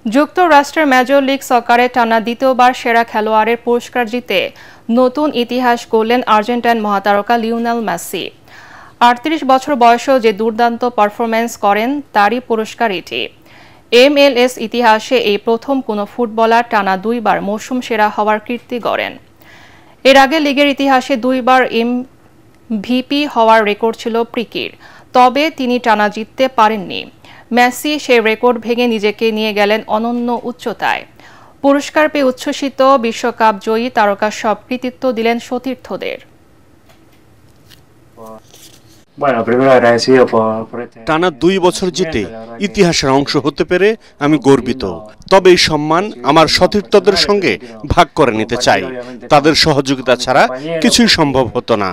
যুক্তরাষ্ট্রের major league সকারে টানা দ্বিতীয়বার সেরা খেলোয়াড়ের পুরস্কার জিতে নতুন ইতিহাস গড়লেন আর্জেন্টাইন মহাতারকা লিওনেল মেসি। ৩৮ বছর বয়সেও যে দুর্দান্ত পারফরম্যান্স করেন তারই পুরস্কার এটি। MLS ইতিহাসে এই প্রথম কোনো ফুটবলার টানা দুইবার মৌসুম সেরা হওয়ার কীর্তি গড়েন। এর আগে লিগের ইতিহাসে দুইবার MVP হওয়ার রেকর্ড ছিল প্রিকির, তবে তিনি টানা জিততে পারেননি। মেসি সেই রেকর্ড ভেঙে নিজেকে নিয়ে গেলেন অনন্য উচ্চতায়। পুরস্কার পেয়ে উচ্ছ্বসিত বিশ্বকাপ জয়ী তারকা সব কৃতিত্ব দিলেন সতীর্থদের। টানা 2 বছর জিতে ইতিহাসের অংশ হতে পেরে আমি গর্বিত। তবে এই সম্মান আমার সতীর্থদের সঙ্গে ভাগ করে নিতে চাই। তাদের সহযোগিতা ছাড়া কিছুই সম্ভব হতো না।